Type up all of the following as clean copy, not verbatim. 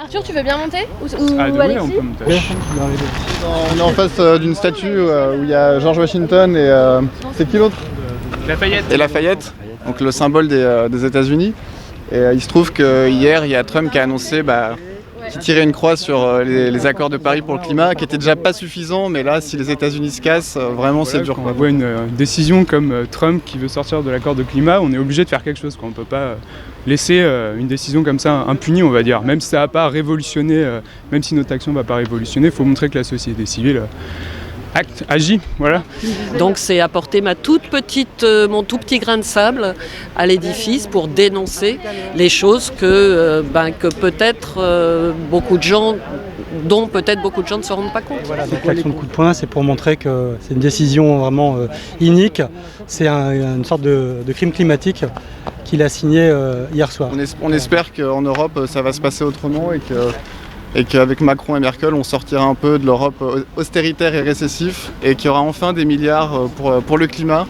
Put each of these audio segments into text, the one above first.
Arthur, tu veux bien monter ou Oui, Alexis? on peut monter. On est en face d'une statue où il y a George Washington et c'est qui l'autre? Lafayette. Et Lafayette, donc le symbole des États-Unis. Et il se trouve que hier, il y a Trump qui a annoncé qu'il tirait une croix sur les accords de Paris pour le climat, qui était déjà pas suffisant, mais là, si les États-Unis se cassent, vraiment c'est dur. Quand on voit une décision comme Trump qui veut sortir de l'accord de climat, on est obligé de faire quelque chose. On ne peut pas laisser une décision comme ça impunie, on va dire. Même si ça va pas révolutionner, même si notre action ne va pas révolutionner, il faut montrer que la société civile agit, voilà. Donc c'est apporter mon tout petit grain de sable à l'édifice pour dénoncer les choses que peut-être beaucoup de gens ne se rendent pas compte. Voilà, donc l'action de coup de poing, c'est pour montrer que c'est une décision vraiment inique. C'est une sorte de crime climatique qu'il a signé hier soir. On espère qu'en Europe, ça va se passer autrement et qu'avec Macron et Merkel, on sortira un peu de l'Europe austéritaire et récessif et qu'il y aura enfin des milliards pour le climat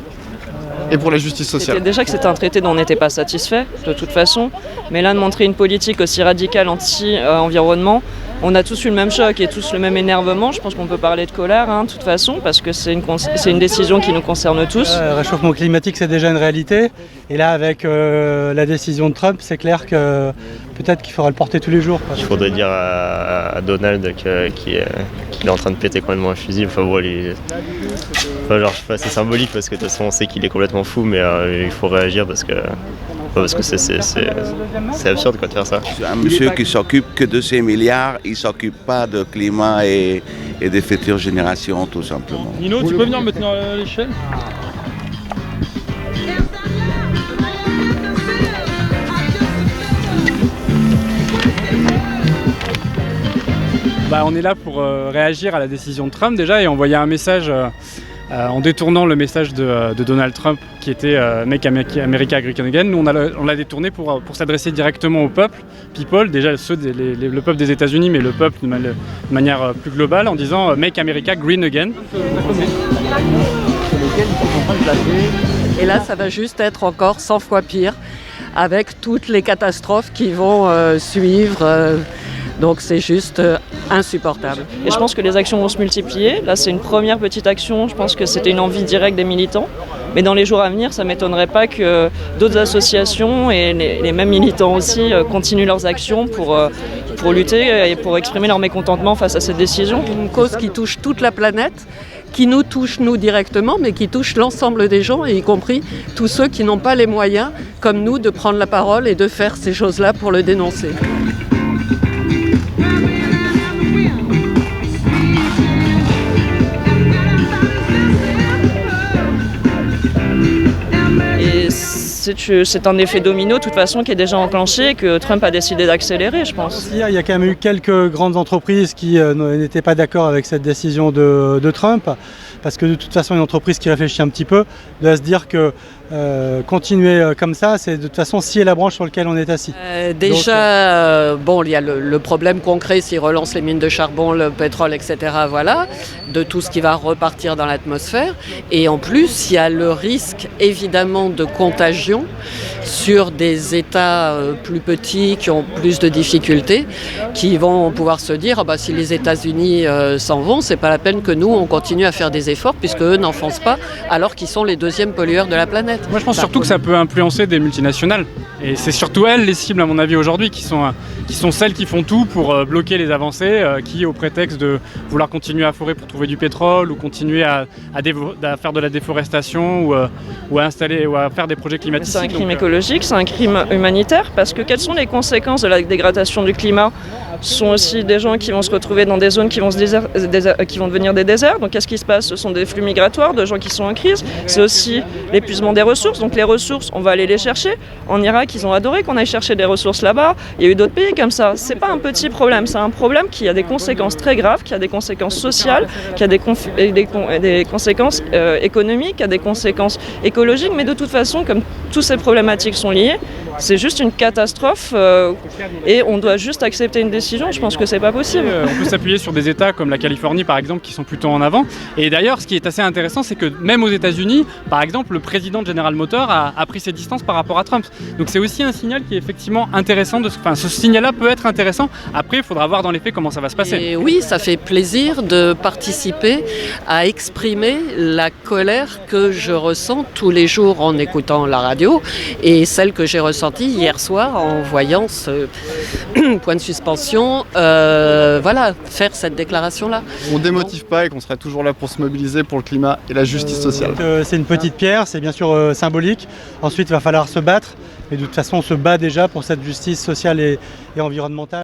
et pour la justice sociale. C'était déjà que c'était un traité dont on n'était pas satisfait, de toute façon. Mais là, de montrer une politique aussi radicale anti-environnement, on a tous eu le même choc et tous le même énervement. Je pense qu'on peut parler de colère, de toute façon, parce que c'est une décision qui nous concerne tous. Le réchauffement climatique, c'est déjà une réalité. Et là, avec la décision de Trump, c'est clair que peut-être qu'il faudra le porter tous les jours. Il faudrait dire à Donald qu'il est en train de péter complètement un fusil. C'est symbolique parce que de toute façon, on sait qu'il est complètement fou, mais il faut réagir parce que c'est absurde de faire ça. Un monsieur qui s'occupe que de ces milliards, il ne s'occupe pas de climat et des futures générations tout simplement. Nino, tu peux venir me tenir à l'échelle? On est là pour réagir à la décision de Trump déjà et envoyer un message en détournant le message de Donald Trump qui était Make America Great Again. Nous on l'a détourné pour s'adresser directement au peuple, people, déjà le peuple des États-Unis, mais le peuple de manière plus globale en disant Make America Green Again. Et là, ça va juste être encore 100 fois pire avec toutes les catastrophes qui vont suivre. Donc c'est juste insupportable. Et je pense que les actions vont se multiplier. Là, c'est une première petite action. Je pense que c'était une envie directe des militants. Mais dans les jours à venir, ça ne m'étonnerait pas que d'autres associations et les mêmes militants aussi continuent leurs actions pour lutter et pour exprimer leur mécontentement face à cette décision. Une cause qui touche toute la planète, qui nous touche nous directement, mais qui touche l'ensemble des gens, et y compris tous ceux qui n'ont pas les moyens, comme nous, de prendre la parole et de faire ces choses-là pour le dénoncer. C'est un effet domino de toute façon qui est déjà enclenché, que Trump a décidé d'accélérer, je pense. Il y a quand même eu quelques grandes entreprises qui n'étaient pas d'accord avec cette décision de Trump, parce que de toute façon une entreprise qui réfléchit un petit peu doit se dire que continuer comme ça, c'est de toute façon scier la branche sur laquelle on est assis. Il y a le problème concret s'ils relancent les mines de charbon, le pétrole, etc. Voilà, de tout ce qui va repartir dans l'atmosphère. Et en plus, il y a le risque évidemment de contagion sur des États plus petits qui ont plus de difficultés, qui vont pouvoir se dire si les États-Unis s'en vont, c'est pas la peine que nous on continue à faire des efforts puisque eux n'en font pas alors qu'ils sont les deuxièmes pollueurs de la planète. Moi je pense surtout que ça peut influencer des multinationales et c'est surtout elles les cibles à mon avis aujourd'hui qui sont celles qui font tout pour bloquer les avancées, qui au prétexte de vouloir continuer à forer pour trouver du pétrole ou continuer à faire de la déforestation ou à installer ou à faire des projets climatiques. C'est un crime écologique, c'est un crime humanitaire parce que quelles sont les conséquences de la dégradation du climat? Ce sont aussi des gens qui vont se retrouver dans des zones qui vont devenir des déserts. Donc qu'est-ce qui se passe? Ce sont des flux migratoires de gens qui sont en crise. C'est aussi l'épuisement des ressources. Donc les ressources, on va aller les chercher. En Irak, ils ont adoré qu'on aille chercher des ressources là-bas. Il y a eu d'autres pays comme ça. C'est pas un petit problème, c'est un problème qui a des conséquences très graves, qui a des conséquences sociales, qui a des conséquences économiques, qui a des conséquences écologiques. Mais de toute façon, comme toutes ces problématiques sont liées, c'est juste une catastrophe et on doit juste accepter une décision. Je pense que c'est pas possible. On peut s'appuyer sur des États comme la Californie par exemple qui sont plutôt en avant. Et d'ailleurs, ce qui est assez intéressant, c'est que même aux États-Unis, par exemple, le président de General Motors a pris ses distances par rapport à Trump. Donc c'est aussi un signal qui est effectivement intéressant. Ce signal-là peut être intéressant. Après, il faudra voir dans les faits comment ça va se passer. Et oui, ça fait plaisir de participer à exprimer la colère que je ressens tous les jours en écoutant la radio et celle que j'ai ressentie hier soir en voyant ce point de suspension, voilà, faire cette déclaration-là. On ne démotive pas et qu'on serait toujours là pour se mobiliser pour le climat et la justice sociale. C'est une petite pierre, c'est bien sûr symbolique. Ensuite, il va falloir se battre. Mais de toute façon, on se bat déjà pour cette justice sociale et environnementale.